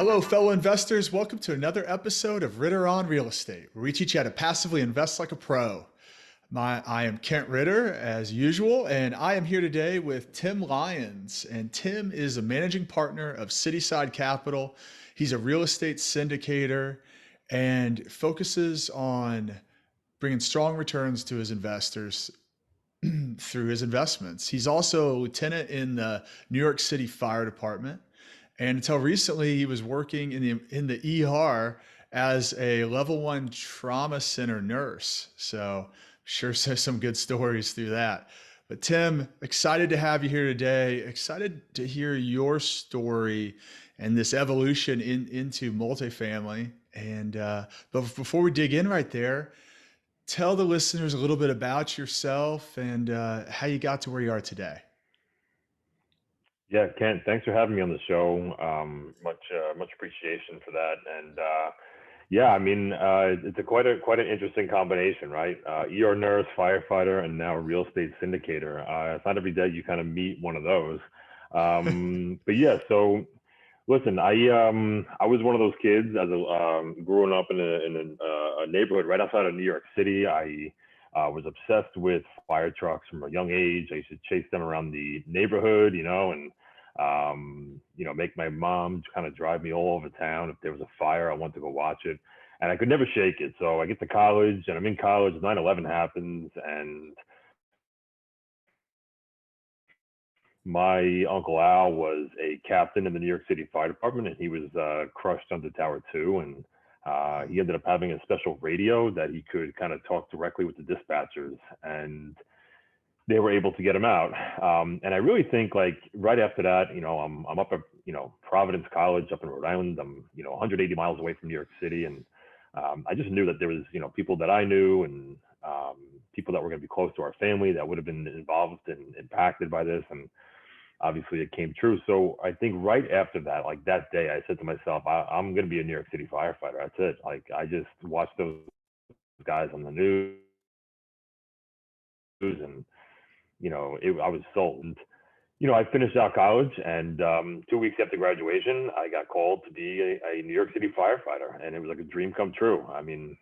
Hello, fellow investors. Welcome to another episode of Ritter on Real Estate, where we teach you how to passively invest like a pro. I am Kent Ritter, as usual, and I am here today with Tim Lyons. And Tim is a managing partner of Cityside Capital. He's a real estate syndicator and focuses on bringing strong returns to his investors through his investments. He's also a lieutenant in the New York City Fire Department. And until recently, he was working in the ER as a level one trauma center nurse. So sure says some good stories through that. But Tim, excited to have you here today. Excited to hear your story and this evolution into multifamily. And but before we dig in right there, tell the listeners a little bit about yourself and how you got to where you are today. Yeah, Kent, thanks for having me on the show. Much appreciation for that. And yeah, I mean, it's quite an interesting combination, right? ER nurse, firefighter, and now a real estate syndicator. It's not every day you kind of meet one of those. But yeah, so listen, I was one of those kids as growing up in a neighborhood right outside of New York City. I was obsessed with fire trucks from a young age. I used to chase them around the neighborhood, and make my mom kind of drive me all over town. If there was a fire, I wanted to go watch it, and I could never shake it. So I get to college, and I'm in college. 9/11 happens, and my uncle Al was a captain in the New York City Fire Department, and he was crushed under Tower 2. And he ended up having a special radio that he could kind of talk directly with the dispatchers, and they were able to get him out. And I really think like right after that, I'm up at, Providence College up in Rhode Island. I'm, 180 miles away from New York City. And I just knew that there was, people that I knew and people that were going to be close to our family that would have been involved and impacted by this. And obviously it came true. So I think right after that, like that day, I said to myself, I'm going to be a New York City firefighter. That's it. Like I just watched those guys on the news and, I was sold. And, I finished out college, and 2 weeks after graduation, I got called to be a New York City firefighter, and it was like a dream come true. I mean,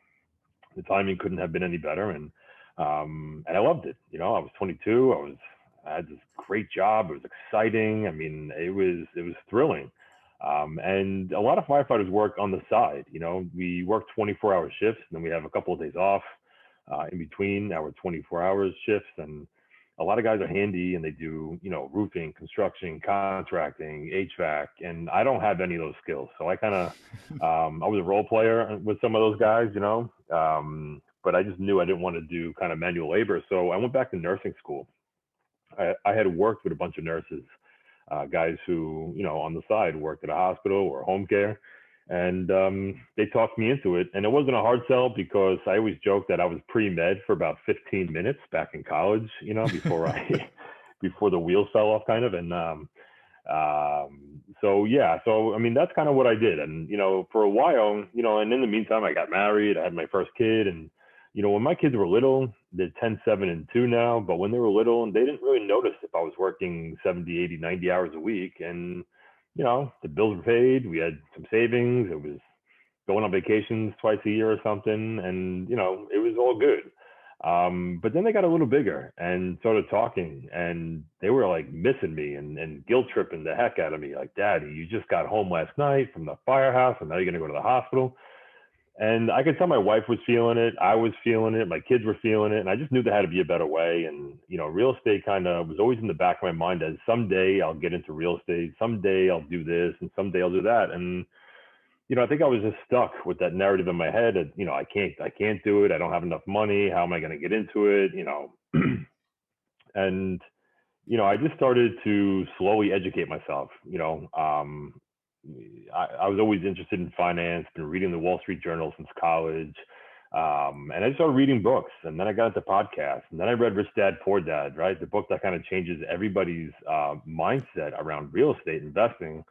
the timing couldn't have been any better, and I loved it. I was 22. I had this great job. It was exciting. I mean, it was thrilling. And a lot of firefighters work on the side. We work 24-hour shifts, and then we have a couple of days off in between our 24 hours shifts. And a lot of guys are handy and they do, roofing, construction, contracting, HVAC, and I don't have any of those skills. So I kind of, I was a role player with some of those guys, but I just knew I didn't want to do kind of manual labor. So I went back to nursing school. I had worked with a bunch of nurses, guys who, on the side worked at a hospital or home care. And they talked me into it. And it wasn't a hard sell because I always joked that I was pre-med for about 15 minutes back in college, before before the wheels fell off kind of. And so I mean, that's kind of what I did. And, for a while, and in the meantime, I got married, I had my first kid. And, when my kids were little, they're 10, 7, and 2 now. But when they were little, and they didn't really notice if I was working 70, 80, 90 hours a week. And the bills were paid. We had some savings. It was going on vacations twice a year or something. And, it was all good. But then they got a little bigger and started talking, and they were like missing me and guilt tripping the heck out of me. Like, Daddy, you just got home last night from the firehouse and now you're going to go to the hospital. And I could tell my wife was feeling it. I was feeling it. My kids were feeling it. And I just knew there had to be a better way. And, real estate kind of was always in the back of my mind as someday I'll get into real estate. Someday I'll do this and someday I'll do that. And, I think I was just stuck with that narrative in my head that, I can't do it. I don't have enough money. How am I going to get into it? And, I just started to slowly educate myself. I was always interested in finance, been reading the Wall Street Journal since college. And I started reading books, and then I got into podcasts, and then I read Rich Dad, Poor Dad, right? The book that kind of changes everybody's mindset around real estate investing.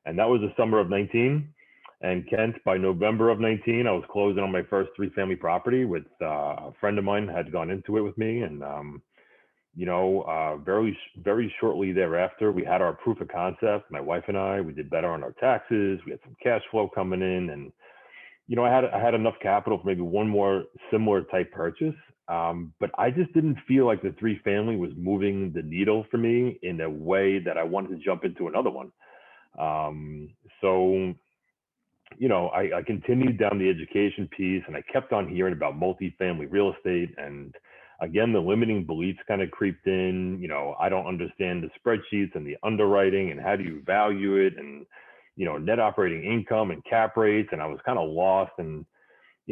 And that was the summer of 19. And Kent, by November of 19, I was closing on my first 3-family property with a friend of mine had gone into it with me. And very shortly thereafter, we had our proof of concept. My wife and I, we did better on our taxes. We had some cash flow coming in, and I had enough capital for maybe one more similar type purchase. But I just didn't feel like the three family was moving the needle for me in a way that I wanted to jump into another one. So I continued down the education piece, and I kept on hearing about multifamily real estate. And again, the limiting beliefs kind of creeped in. I don't understand the spreadsheets and the underwriting and how do you value it, and net operating income and cap rates. And I was kind of lost. And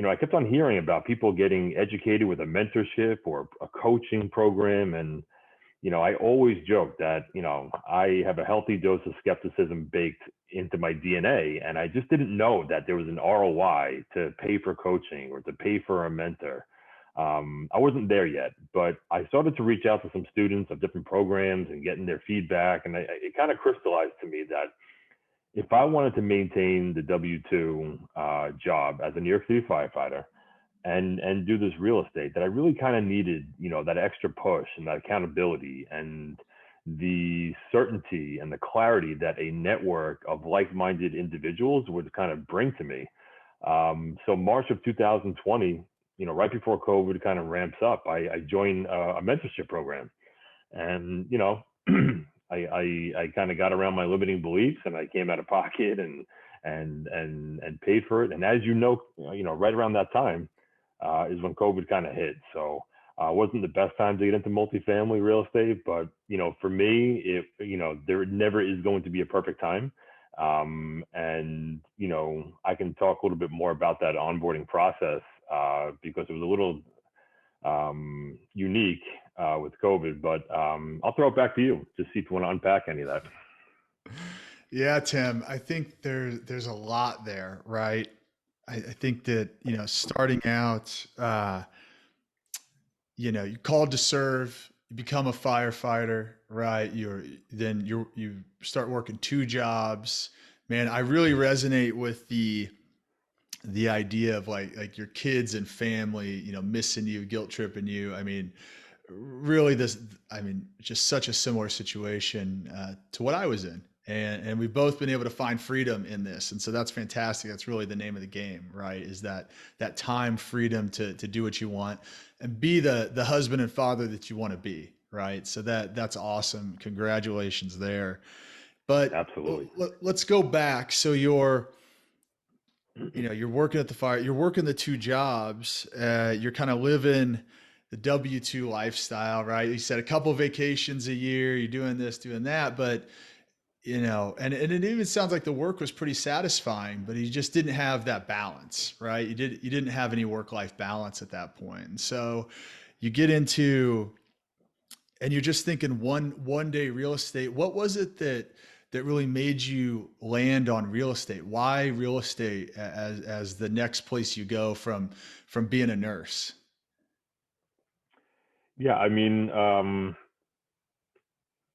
I kept on hearing about people getting educated with a mentorship or a coaching program. And I always joke that, I have a healthy dose of skepticism baked into my DNA. And I just didn't know that there was an ROI to pay for coaching or to pay for a mentor. I wasn't there yet, but I started to reach out to some students of different programs and getting their feedback. And it kind of crystallized to me that if I wanted to maintain the W-2 job as a New York City firefighter, and do this real estate, that I really kind of needed, that extra push and that accountability and the certainty and the clarity that a network of like-minded individuals would kind of bring to me. So March of 2020, right before COVID kind of ramps up, I joined a mentorship program, and I kind of got around my limiting beliefs, and I came out of pocket and paid for it. And as right around that time is when COVID kind of hit. So it wasn't the best time to get into multifamily real estate, but for me, there never is going to be a perfect time. And I can talk a little bit more about that onboarding process because it was a little unique with COVID. But I'll throw it back to you to see if you want to unpack any of that. Yeah, Tim, I think there's a lot there, right? I think that, starting out, you called to serve, you become a firefighter, right? You start working two jobs. Man, I really resonate with the idea of like your kids and family, missing you, guilt tripping you. I mean, really just such a similar situation to what I was in. And we've both been able to find freedom in this. And so that's fantastic. That's really the name of the game, right? Is that time freedom to do what you want and be the husband and father that you want to be, right? So that's awesome. Congratulations there. But Absolutely. let's go back. So you're working at the fire, you're working the two jobs, you're kind of living the W-2 lifestyle, right? You said a couple vacations a year, you're doing this, doing that, but and it even sounds like the work was pretty satisfying, but you just didn't have that balance, right? You didn't have any work-life balance at that point. And so you get into, and you're just thinking one day real estate. What was it that really made you land on real estate? Why real estate as the next place you go from being a nurse? Yeah, I mean,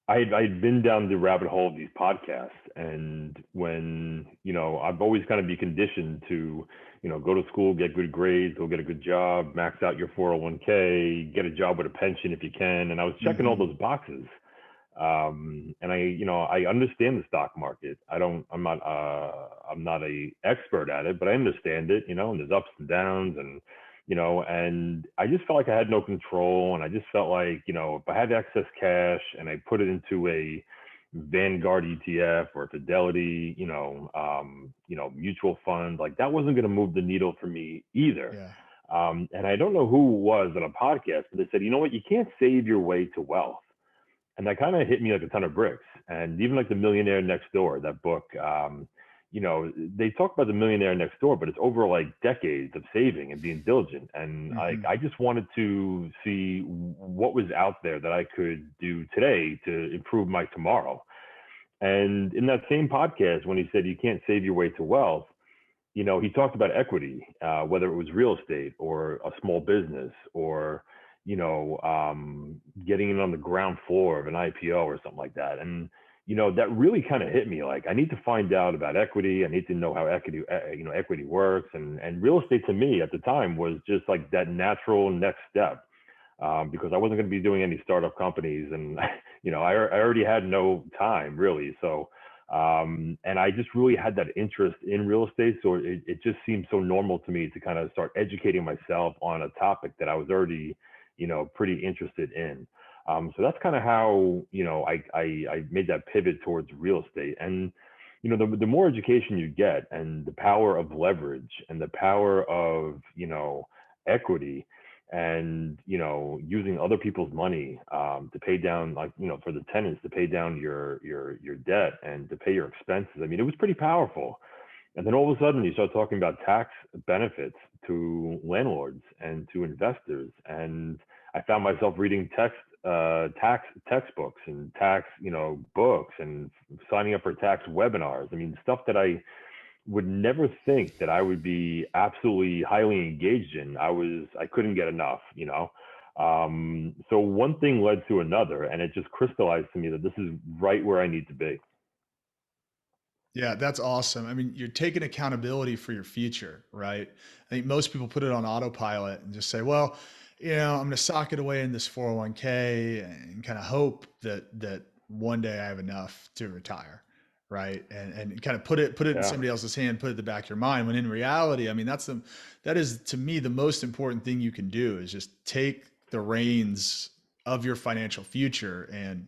I'd been down the rabbit hole of these podcasts, and when I've always kind of be conditioned to go to school, get good grades, go get a good job, max out your 401k, get a job with a pension if you can, and I was checking all those boxes. And I understand the stock market. I'm not a expert at it, but I understand it, and there's ups and downs, and and I just felt like I had no control. And I just felt like, if I had excess cash and I put it into a Vanguard ETF or Fidelity, mutual fund, like that wasn't going to move the needle for me either. Yeah. And I don't know who it was on a podcast, but they said, you know what, you can't save your way to wealth. And that kind of hit me like a ton of bricks. And even like The Millionaire Next Door, that book, they talk about the millionaire next door, but it's over like decades of saving and being diligent. And I just wanted to see what was out there that I could do today to improve my tomorrow. And in that same podcast, when he said you can't save your way to wealth, he talked about equity, whether it was real estate or a small business or getting in on the ground floor of an IPO or something like that. And that really kind of hit me. Like, I need to find out about equity. I need to know how equity works. And real estate to me at the time was just like that natural next step. because I wasn't going to be doing any startup companies, and I already had no time really. So, and I just really had that interest in real estate, so it just seemed so normal to me to kind of start educating myself on a topic that I was already, pretty interested in. So that's kind of how I made that pivot towards real estate. And the more education you get, and the power of leverage, and the power of equity, and using other people's money to pay down, like for the tenants, to pay down your debt and to pay your expenses. I mean, it was pretty powerful. And then all of a sudden you start talking about tax benefits to landlords and to investors. And I found myself reading tax textbooks and tax, books, and signing up for tax webinars. I mean, stuff that I would never think that I would be absolutely highly engaged in. I couldn't get enough. So one thing led to another, and it just crystallized to me that this is right where I need to be. Yeah, that's awesome. I mean, you're taking accountability for your future, right? I think most people put it on autopilot and just say, well, I'm going to sock it away in this 401k and kind of hope that one day I have enough to retire, right? And kind of put it in Yeah, somebody else's hand, put it at the back of your mind. When in reality, I mean, that is to me the most important thing you can do is just take the reins of your financial future and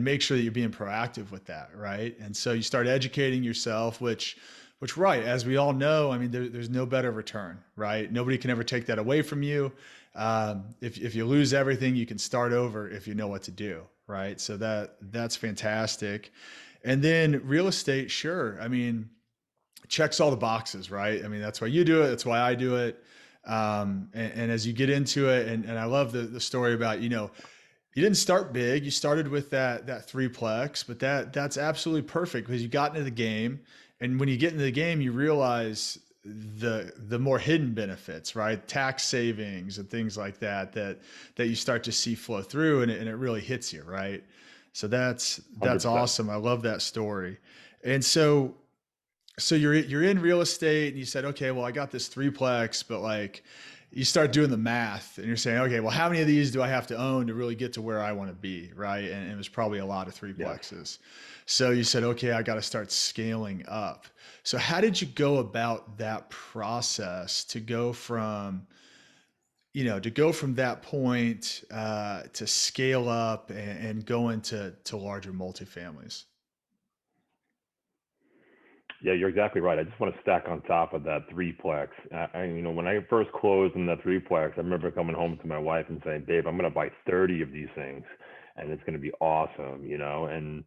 make sure that you're being proactive with that, right? And so you start educating yourself, which right, as we all know, I mean, there's no better return, right? Nobody can ever take that away from you. If you lose everything, you can start over if you know what to do, right? So that's fantastic. And then real estate, sure. I mean, checks all the boxes, right? I mean, that's why you do it. That's why I do it. And as you get into it, and I love the story about, you didn't start big. You started with that threeplex, but that's absolutely perfect because you got into the game. And when you get into the game, you realize the more hidden benefits, right? Tax savings and things like that you start to see flow through, and it really hits you, right? So that's 100%. awesome. I love that story. And so you're in real estate and you said, okay, well, I got this threeplex, but like you start doing the math and you're saying, okay, well, how many of these do I have to own to really get to where I want to be? Right. And it was probably a lot of Yes. threeplexes. So you said, okay, I got to start scaling up. So how did you go about that process to go from, that point to scale up and go into larger multifamilies? Yeah, you're exactly right. I just want to stack on top of that threeplex. When I first closed in that threeplex, I remember coming home to my wife and saying, "Babe, I'm going to buy 30 of these things, and it's going to be awesome." And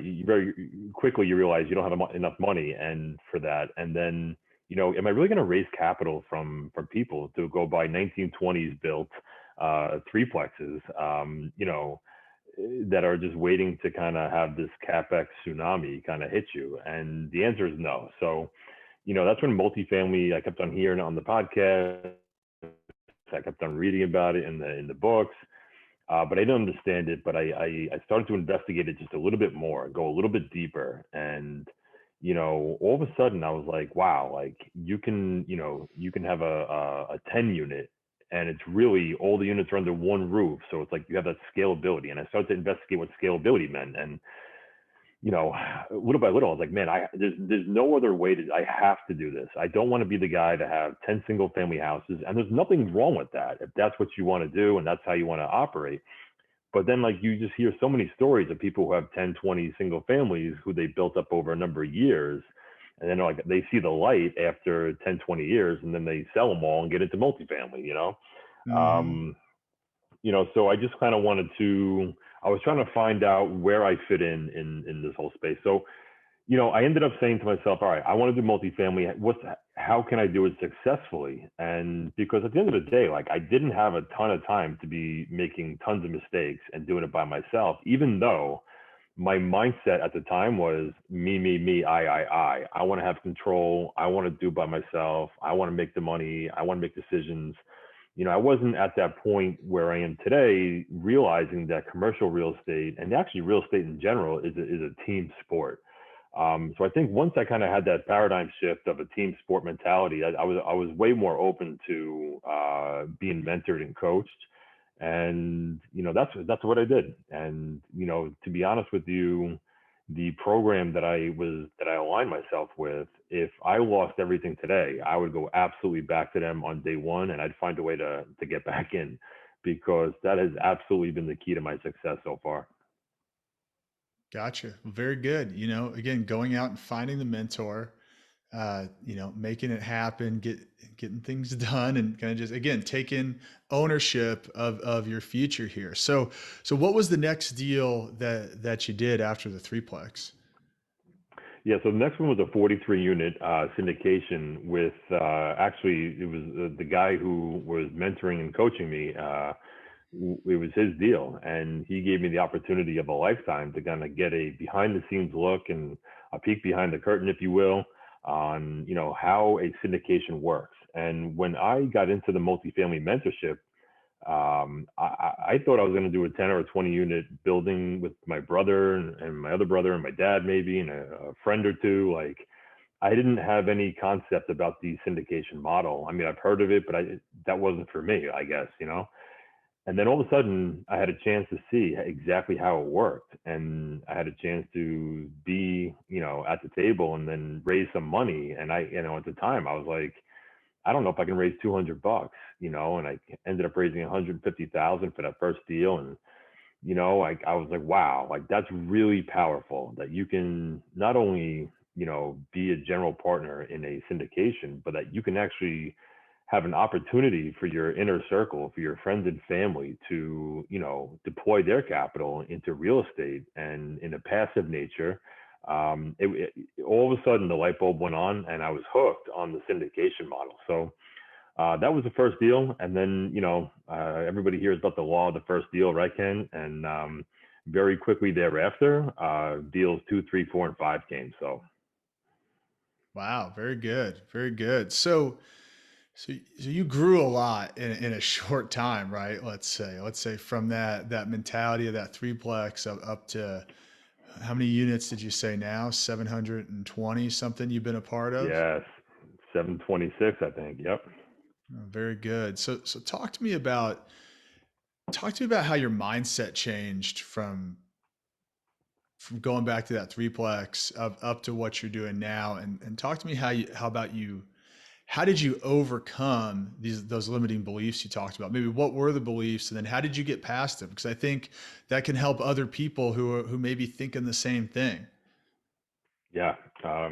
you very quickly you realize you don't have enough money and for that, and then am I really going to raise capital from people to go buy 1920s built threeplexes? That are just waiting to kind of have this capex tsunami kind of hit you? And the answer is no. So, that's when multifamily, I kept on hearing on the podcast. I kept on reading about it in the books, but I didn't understand it. But I started to investigate it just a little bit more, go a little bit deeper, and all of a sudden I was like, wow, like you can have a 10 unit, and it's really all the units are under one roof. So it's like you have that scalability. And I started to investigate what scalability meant. And, little by little, I was like, man, there's no other way I have to do this. I don't want to be the guy to have 10 single family houses. And there's nothing wrong with that. If that's what you want to do and that's how you want to operate. But then, like, you just hear so many stories of people who have 10, 20 single families who they built up over a number of years. And then, like, they see the light after 10, 20 years, and then they sell them all and get into multifamily. Mm-hmm. Um, so I just kind of I was trying to find out where I fit in this whole space. So, I ended up saying to myself, all right, I want to do multifamily. How can I do it successfully? And because at the end of the day, like, I didn't have a ton of time to be making tons of mistakes and doing it by myself, even though my mindset at the time was me, I. I want to have control. I want to do by myself. I want to make the money. I want to make decisions. I wasn't at that point where I am today, realizing that commercial real estate, and actually real estate in general, is a team sport. So I think once I kind of had that paradigm shift of a team sport mentality, I was way more open to being mentored and coached. And, that's what I did. And, to be honest with you, the program that I aligned myself with, if I lost everything today, I would go absolutely back to them on day one, and I'd find a way to get back in, because that has absolutely been the key to my success so far. Gotcha. Very good. Again, going out and finding the mentor, making it happen, getting things done, and kind of just again taking ownership of your future here. So what was the next deal that you did after the threeplex? Yeah, so the next one was a 43 unit syndication with actually it was the guy who was mentoring and coaching me. It was his deal, and he gave me the opportunity of a lifetime to kind of get a behind the scenes look and a peek behind the curtain, if you will, on how a syndication works. And when I got into the multifamily mentorship, I thought I was going to do a 10 or a 20 unit building with my brother and my other brother and my dad, maybe, and a friend or two. Like, I didn't have any concept about the syndication model. I mean, I've heard of it, but that wasn't for me, I guess. And then all of a sudden, I had a chance to see exactly how it worked, and I had a chance to be, at the table and then raise some money. And at the time, I was like, I don't know if I can raise $200, and I ended up raising 150,000 for that first deal. And, I was like, wow, like that's really powerful that you can not only, be a general partner in a syndication, but that you can actually have an opportunity for your inner circle, for your friends and family to, deploy their capital into real estate and in a passive nature. All of a sudden the light bulb went on, and I was hooked on the syndication model. So that was the first deal. And then, everybody hears about the law of the first deal, right, Ken? And very quickly thereafter, deals 2, 3, 4, and 5 came. So Wow, very good, very good. So you grew a lot in a short time, right? Let's say from that mentality of that threeplex up to how many units did you say now? 720 something you've been a part of? yes, 726, I think. Yep. Oh, very good. So talk to me about how your mindset changed from going back to that threeplex up to what you're doing now, and talk to me how did you overcome those limiting beliefs you talked about? Maybe what were the beliefs, and then how did you get past them? Because I think that can help other people who may be thinking the same thing. Yeah. I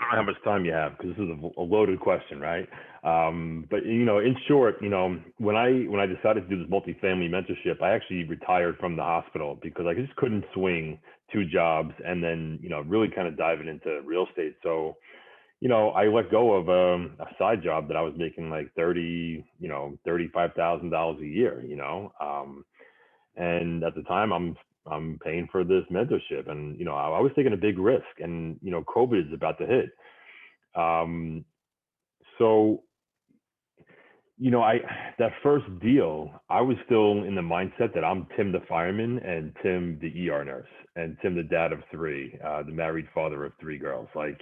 don't know how much time you have, because this is a loaded question, right? But in short, when I decided to do this multifamily mentorship, I actually retired from the hospital because I just couldn't swing two jobs and then really kind of diving into real estate. So I let go of a side job that I was making like $35,000 a year. And at the time, I'm paying for this mentorship, and I was taking a big risk, and COVID is about to hit. Um, so I that first deal, I was still in the mindset that I'm Tim the fireman and Tim the ER nurse and Tim the dad of three, the married father of three girls. Like,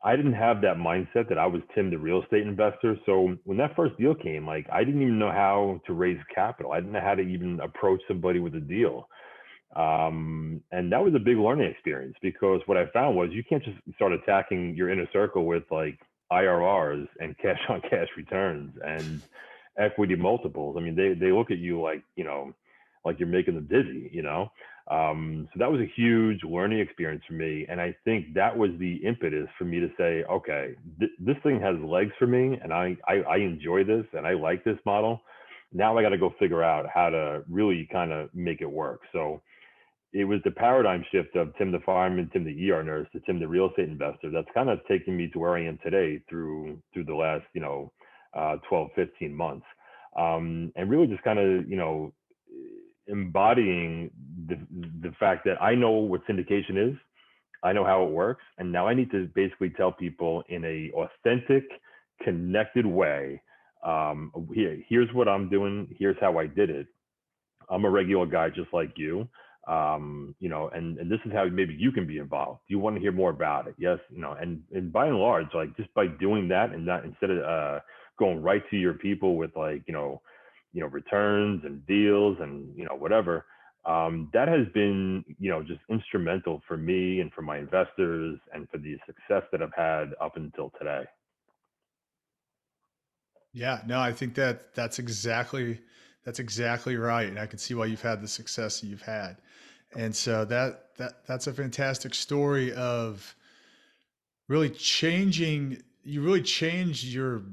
I didn't have that mindset that I was Tim the real estate investor. So when that first deal came, like, I didn't even know how to raise capital. I didn't know how to even approach somebody with a deal. And that was a big learning experience, because what I found was you can't just start attacking your inner circle with like IRRs and cash on cash returns and equity multiples. I mean, they look at you like, like you're making them dizzy. So that was a huge learning experience for me. And I think that was the impetus for me to say, okay, this thing has legs for me, and I enjoy this and I like this model. Now I got to go figure out how to really kind of make it work. So it was the paradigm shift of Tim the fireman, Tim the ER nurse, to Tim the real estate investor that's kind of taken me to where I am today through the last 12, 15 months, and really just kind of embodying the fact that I know what syndication is, I know how it works, and now I need to basically tell people in a authentic, connected way. Here's what I'm doing. Here's how I did it. I'm a regular guy just like you. And this is how maybe you can be involved. Do you want to hear more about it? Yes. And by and large, like, just by doing that, and not, instead of going right to your people with like, returns and deals and, whatever. That has been, just instrumental for me and for my investors and for the success that I've had up until today. Yeah, no, I think that that's exactly right, and I can see why you've had the success that you've had. And so that's a fantastic story of really changing. You really changed your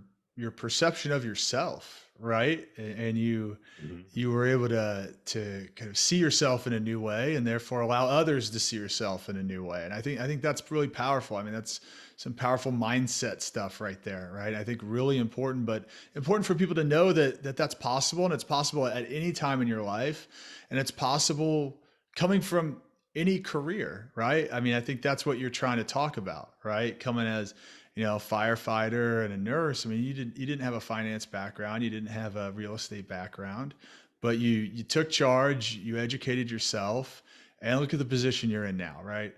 perception of yourself, right? And Mhm. you were able to kind of see yourself in a new way, and therefore allow others to see yourself in a new way. And I think that's really powerful. I mean, that's some powerful mindset stuff right there, right? I think really important, but important for people to know that that's possible, and it's possible at any time in your life, and it's possible coming from any career, right? I mean, I think that's what you're trying to talk about, right? Coming as, a firefighter and a nurse. I mean, you didn't have a finance background, you didn't have a real estate background, but you took charge, you educated yourself, and look at the position you're in now, right?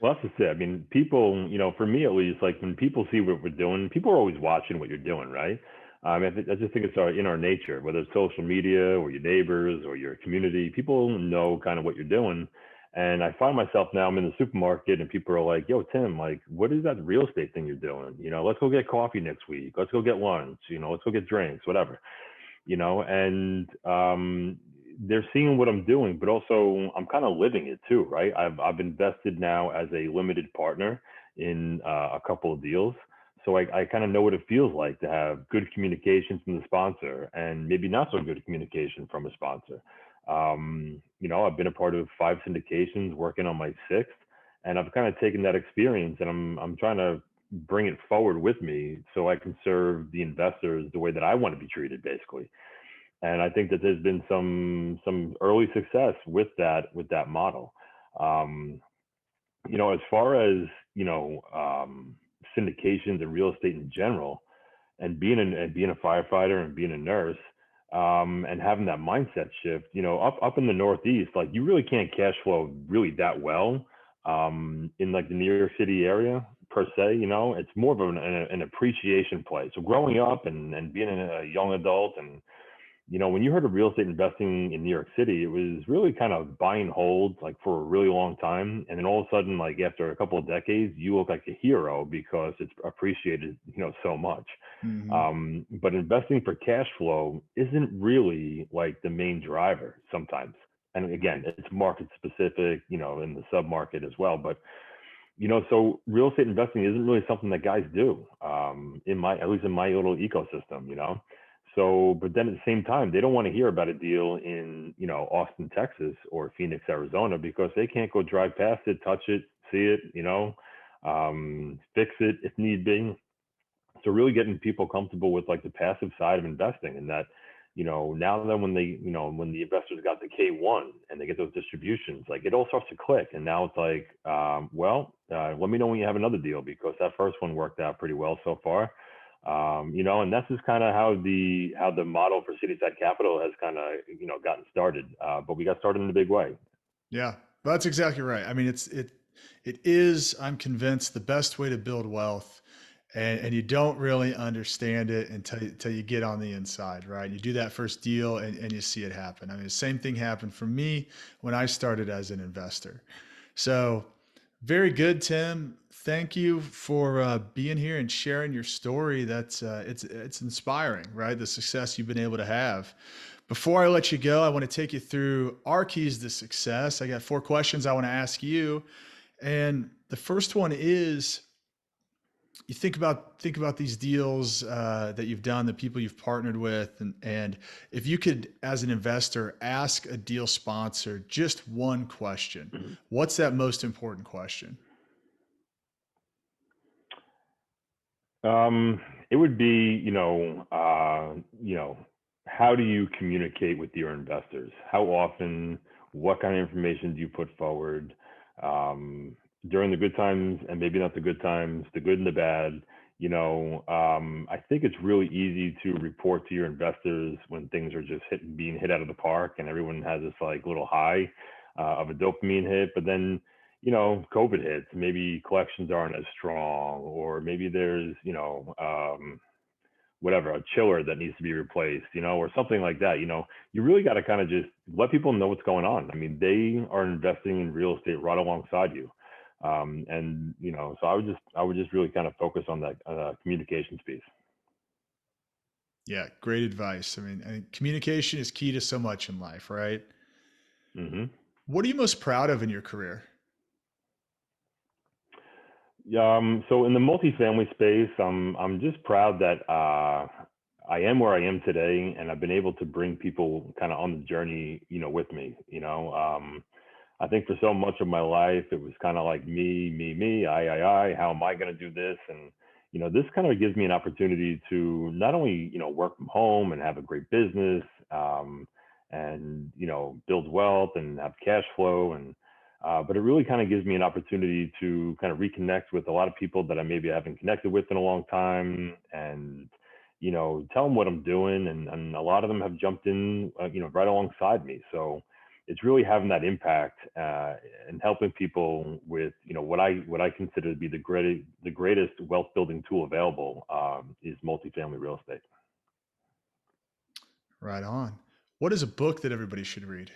Well, that's just it. I mean, people, for me at least, like when people see what we're doing, people are always watching what you're doing, right? I just think it's in our nature, whether it's social media or your neighbors or your community, people know kind of what you're doing. And I find myself now, I'm in the supermarket and people are like, yo, Tim, like, what is that real estate thing you're doing? Let's go get coffee next week. Let's go get lunch, let's go get drinks, whatever, and they're seeing what I'm doing, but also I'm kind of living it too, right? I've invested now as a limited partner in a couple of deals, so I kind of know what it feels like to have good communication from the sponsor and maybe not so good communication from a sponsor. I've been a part of 5 syndications, working on my sixth, and I've kind of taken that experience and I'm trying to bring it forward with me so I can serve the investors the way that I want to be treated, basically. And I think that there's been some early success with that model. Um, as far as syndications and real estate in general, and being a firefighter and being a nurse, and having that mindset shift, up in the Northeast, like you really can't cash flow really that well, in like the New York City area per se. It's more of an appreciation play. So growing up and being a young adult, and when you heard of real estate investing in New York City, it was really kind of buy and hold like for a really long time. And then all of a sudden, like after a couple of decades, you look like a hero because it's appreciated, so much. Hmm. But investing for cash flow isn't really like the main driver sometimes. And again, it's market specific, in the sub market as well. But so real estate investing isn't really something that guys do, at least in my little ecosystem. So, but then at the same time, they don't want to hear about a deal in, Austin, Texas or Phoenix, Arizona, because they can't go drive past it, touch it, see it, fix it if need be. So really getting people comfortable with like the passive side of investing, and that, now that when the investors got the K1 and they get those distributions, like it all starts to click. And now it's like, let me know when you have another deal, because that first one worked out pretty well so far. And that's just kind of how the model for Cityside Capital has kind of, gotten started. But we got started in a big way. Yeah, that's exactly right. I mean, it is, I'm convinced, the best way to build wealth, and you don't really understand it until you get on the inside, right? You do that first deal, and you see it happen. I mean, the same thing happened for me when I started as an investor. So, very good, Tim. Thank you for being here and sharing your story. That's it's inspiring, right? The success you've been able to have. Before I let you go, I want to take you through our keys to success. I got 4 questions I want to ask you, and the first one is: you think about these deals that you've done, the people you've partnered with, and if you could, as an investor, ask a deal sponsor just one question, what's that most important question? Um, it would be, how do you communicate with your investors? How often? What kind of information do you put forward, um, during the good times and maybe not the good times, the good and the bad? I think it's really easy to report to your investors when things are just being hit out of the park and everyone has this like little high of a dopamine hit, but then COVID hits, maybe collections aren't as strong, or maybe there's, whatever, a chiller that needs to be replaced, or something like that. You really got to kind of just let people know what's going on. I mean, they are investing in real estate right alongside you. And so I would just really kind of focus on that communications piece. Yeah, great advice. I mean, I think communication is key to so much in life, right? Hmm. What are you most proud of in your career? So in the multifamily space, I'm just proud that I am where I am today, and I've been able to bring people kind of on the journey, with me. I think for so much of my life, it was kind of like me, me, me, I. How am I going to do this? And this kind of gives me an opportunity to not only work from home and have a great business, and build wealth and have cash flow, and but it really kind of gives me an opportunity to kind of reconnect with a lot of people that I maybe haven't connected with in a long time, and tell them what I'm doing, and a lot of them have jumped in, right alongside me. So it's really having that impact, and helping people with what I consider to be the greatest wealth building tool available, is multifamily real estate. Right on. What is a book that everybody should read?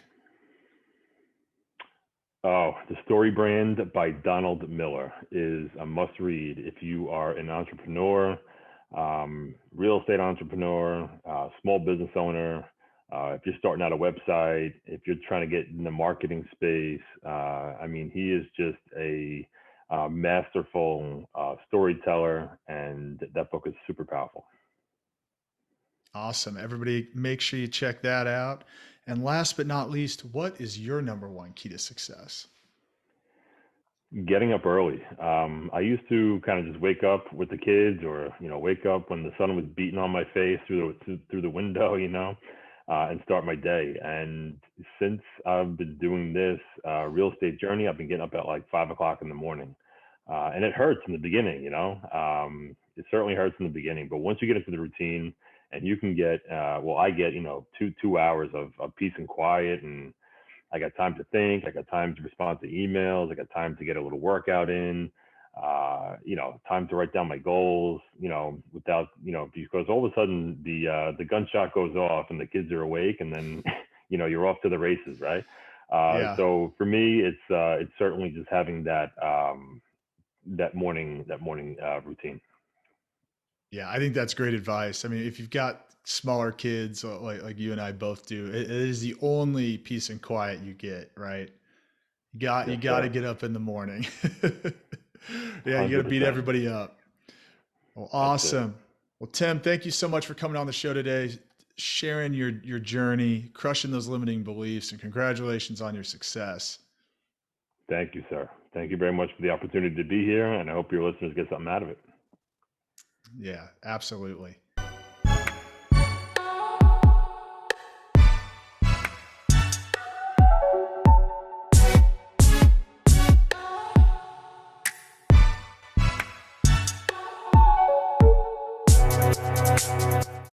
Oh, The Story Brand by Donald Miller is a must read if you are an entrepreneur, real estate entrepreneur, small business owner. If you're starting out a website, if you're trying to get in the marketing space, I mean, he is just a masterful storyteller, and that book is super powerful. Awesome. Everybody, make sure you check that out. And last but not least, what is your number one key to success? Getting up early. I used to kind of just wake up with the kids, or wake up when the sun was beating on my face through the window, and start my day. And since I've been doing this real estate journey, I've been getting up at like 5 o'clock in the morning, and it hurts in the beginning. It certainly hurts in the beginning, but once you get into the routine, and you can get, well, I get two hours of peace and quiet, and I got time to think. I got time to respond to emails. I got time to get a little workout in. Time to write down my goals. Without because all of a sudden the gunshot goes off and the kids are awake, and then you're off to the races, right? Yeah. So for me, it's certainly just having that morning routine. Yeah, I think that's great advice. I mean, if you've got smaller kids, like you and I both do, it is the only peace and quiet you get, right? You Yes, got to sir. get up in the morning. Yeah, you got to beat 100%. everybody up. Well, That's it. awesome. Well, Tim, thank you so much for coming on the show today, sharing your journey, crushing those limiting beliefs, and congratulations on your success. Thank you, sir. Thank you very much for the opportunity to be here, and I hope your listeners get something out of it. Yeah, absolutely.